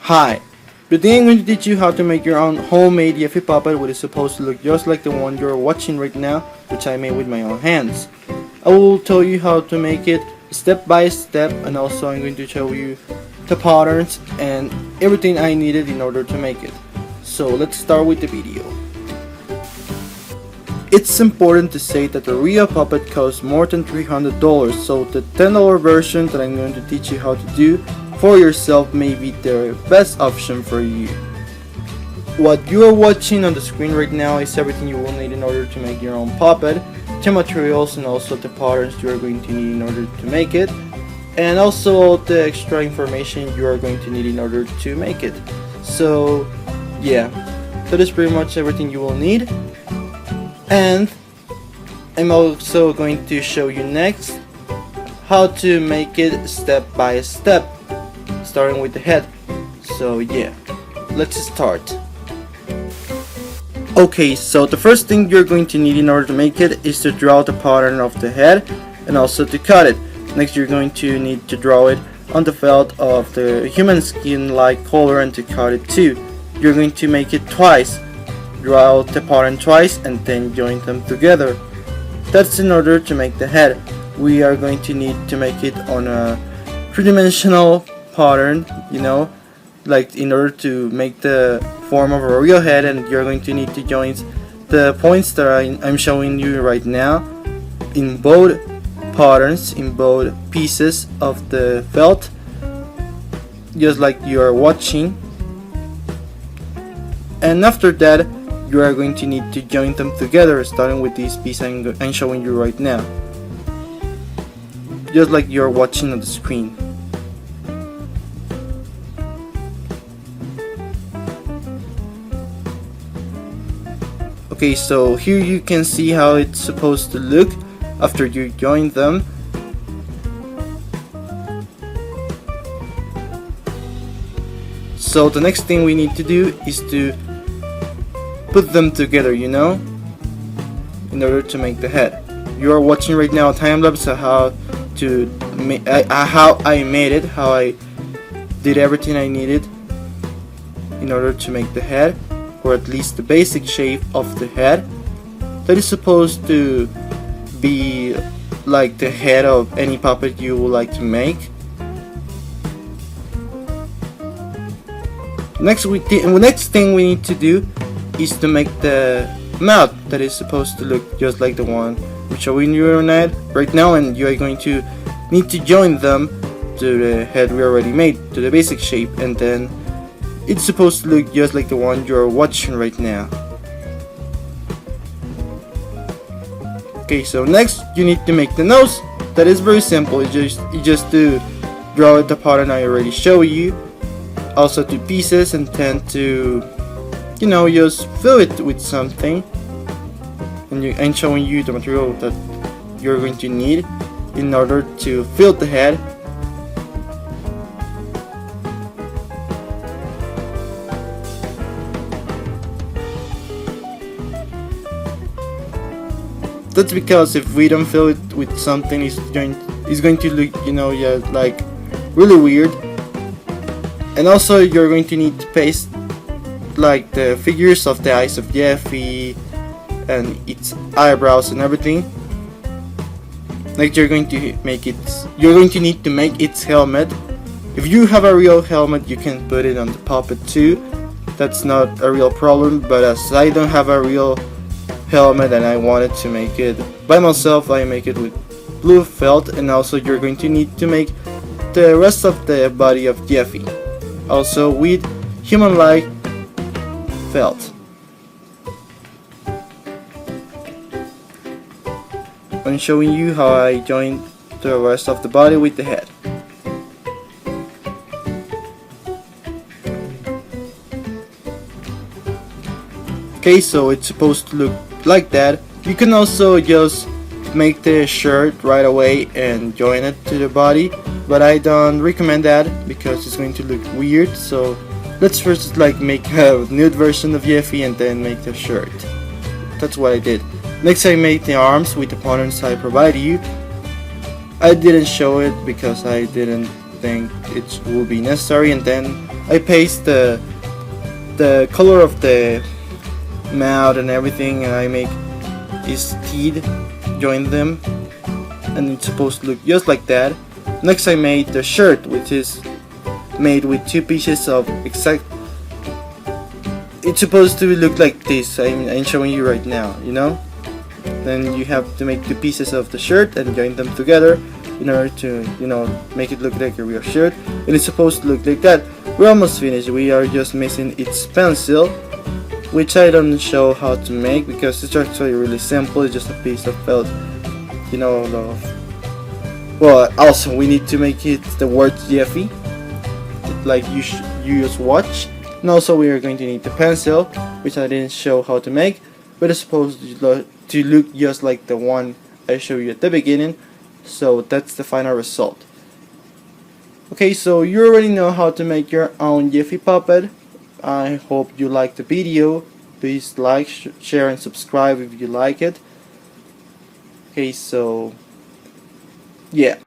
Hi, today I'm going to teach you how to make your own homemade Jeffy puppet which is supposed to look just like the one you're watching right now, which I made with my own hands. I will tell you how to make it step by step, and also I'm going to show you the patterns and everything I needed in order to make it. So let's start with the video. It's important to say that the real puppet costs more than $300, so the $10 version that I'm going to teach you how to do for yourself may be the best option for you. What you are watching on the screen right now is everything you will need in order to make your own puppet, the materials and also the patterns you are going to need in order to make it, and also all the extra information you are going to need in order to make it. So yeah, that is pretty much everything you will need. And I'm also going to show you next how to make it step by step, starting with the head. So yeah, let's start. Okay, so the first thing you're going to need in order to make it is to draw the pattern of the head and also to cut it. Next you're going to need to draw it on the felt of the human skin like color and to cut it too. You're going to make it twice. Draw out the pattern twice and then join them together. That's in order to make the head. We are going to need to make it on a three-dimensional pattern, like in order to make the form of a real head, and you're going to need to join the points that I'm showing you right now in both patterns, in both pieces of the felt, just like you are watching. And after that you are going to need to join them together, starting with this piece I'm showing you right now, just like you're watching on the screen. Okay, so here you can see how it's supposed to look after you join them. So the next thing we need to do is to put them together, in order to make the head. You are watching right now a time lapse of how I made it, how I did everything I needed in order to make the head, or at least the basic shape of the head that is supposed to be like the head of any puppet you would like to make. Next thing we need to do is to make the mouth that is supposed to look just like the one I'm showing you right now, and you are going to need to join them to the head we already made, to the basic shape, and then it's supposed to look just like the one you're watching right now. Okay, so next you need to make the nose. That is very simple. You just to draw the pattern I already showed you, also two pieces, and then to just fill it with something, and I'm showing you the material that you're going to need in order to fill the head. That's because if we don't fill it with something, it's going to look like really weird. And also you're going to need to paste like the figures of the eyes of Jeffy and its eyebrows and everything. Like you're going to need to make its helmet. If you have a real helmet, you can put it on the puppet too. That's not a real problem, but as I don't have a real helmet and I wanted to make it by myself, I make it with blue felt. And also you're going to need to make the rest of the body of Jeffy also with human-like felt. I'm showing you how I joined the rest of the body with the head. Okay, so it's supposed to look like that. You can also just make the shirt right away and join it to the body, but I don't recommend that because it's going to look weird. So let's first make a nude version of Jeffy and then make the shirt. That's what I did. Next I made the arms with the patterns I provided you. I didn't show it because I didn't think it would be necessary, and then I paste the color of the mouth and everything, and I make his teeth, join them, and it's supposed to look just like that. Next I made the shirt, which is made with two pieces of exact. It's supposed to look like this. I'm showing you right now, you know. Then you have to make two pieces of the shirt and join them together in order to, you know, make it look like a real shirt. And it's supposed to look like that. We're almost finished. We are just missing its pencil, which I don't show how to make because it's actually really simple. It's just a piece of felt, you know. Well, also we need to make it the word Jeffy, like you just watch. And also we are going to need the pencil, which I didn't show how to make, but it's supposed to look just like the one I showed you at the beginning. So that's the final result. Okay, so you already know how to make your own Jeffy puppet. I hope you liked the video. Please like, share and subscribe if you like it. Okay, so yeah.